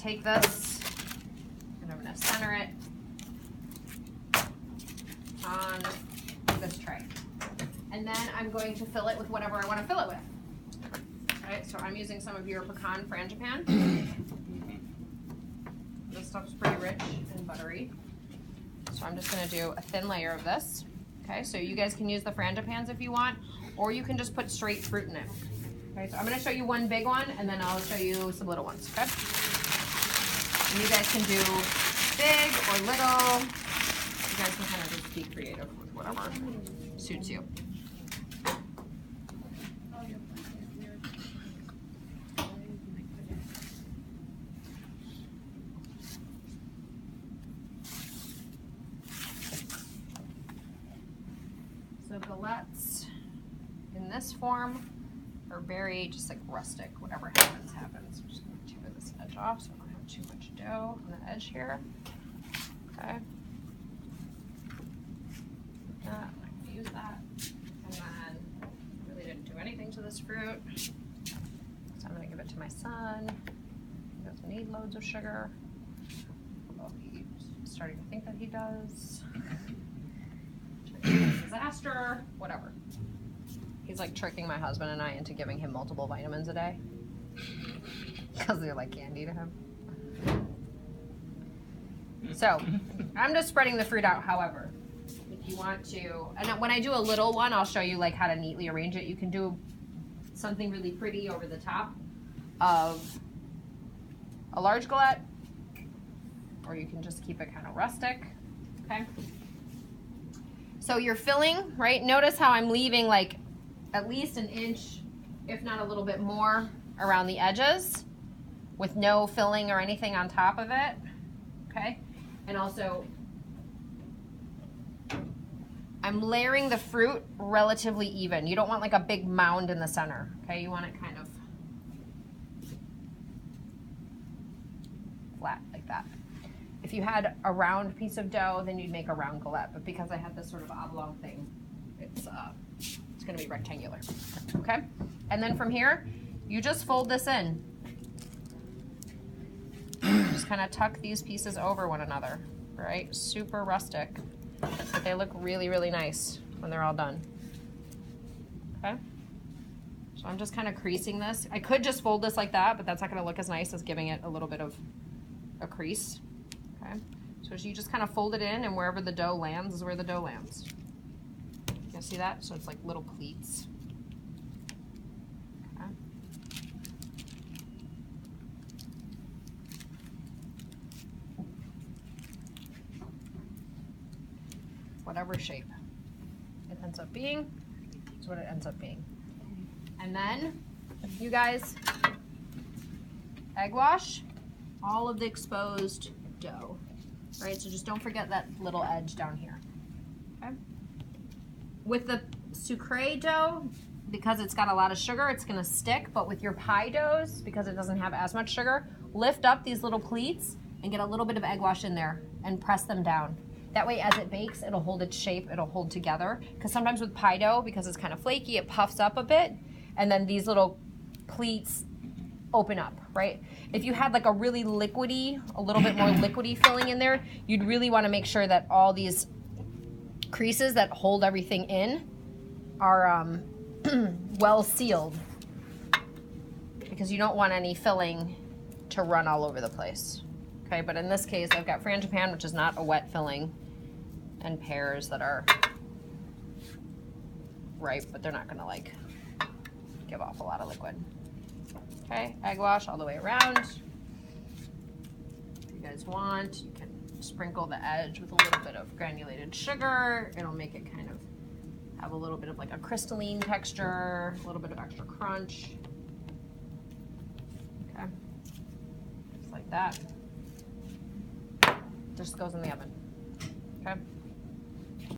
take this and I'm gonna center it on this tray. And then I'm going to fill it with whatever I want to fill it with. Right, so I'm using some of your pecan frangipan. This stuff's pretty rich and buttery. So I'm just gonna do a thin layer of this. Okay, so you guys can use the frangipans if you want, or you can just put straight fruit in it. Okay, so I'm gonna show you one big one and then I'll show you some little ones, okay? And you guys can do big or little. You guys can kind of just be creative with whatever suits you. So galettes in this form are very just like rustic. Whatever happens, happens. I'm just going to tear this edge off so I don't have too much dough on the edge here. Okay. I'm not going to use that. And then I really didn't do anything to this fruit. So I'm going to give it to my son. He doesn't need loads of sugar. Although he's starting to think that he does. Disaster, whatever. He's like tricking my husband and I into giving him multiple vitamins a day because they're like candy to him. So I'm just spreading the fruit out. However, if you want to, and when I do a little one, I'll show you like how to neatly arrange it. You can do something really pretty over the top of a large galette, or you can just keep it kind of rustic. Okay. So you're filling, right? Notice how I'm leaving like at least an inch, if not a little bit more, around the edges with no filling or anything on top of it, okay? And also, I'm layering the fruit relatively even. You don't want like a big mound in the center, okay? You want it kind of flat like that. If you had a round piece of dough, then you'd make a round galette. But because I had this sort of oblong thing, it's going to be rectangular. Okay? And then from here, you just fold this in. Just kind of tuck these pieces over one another, right? Super rustic. But they look really, really nice when they're all done. Okay? So I'm just kind of creasing this. I could just fold this like that, but that's not going to look as nice as giving it a little bit of a crease. Okay, so you just kind of fold it in, and wherever the dough lands is where the dough lands. You guys see that? So it's like little pleats. Okay. Whatever shape it ends up being is what it ends up being. And then, you guys, egg wash all of the exposed dough, right? So just don't forget that little edge down here, okay? With the sucre dough, because it's got a lot of sugar, it's gonna stick, but with your pie doughs, because it doesn't have as much sugar, lift up these little pleats and get a little bit of egg wash in there and press them down. That way, as it bakes, it'll hold its shape, it'll hold together. Because sometimes with pie dough, because it's kind of flaky, it puffs up a bit, and then these little pleats open up, right? If you had like a really liquidy, a little bit more liquidy filling in there, you'd really want to make sure that all these creases that hold everything in are well sealed, because you don't want any filling to run all over the place. Okay, but in this case, I've got frangipan, which is not a wet filling, and pears that are ripe, but they're not gonna like give off a lot of liquid. Okay, egg wash all the way around. If you guys want, you can sprinkle the edge with a little bit of granulated sugar. It'll make it kind of have a little bit of like a crystalline texture, a little bit of extra crunch. Okay, just like that. Just goes in the oven. Okay.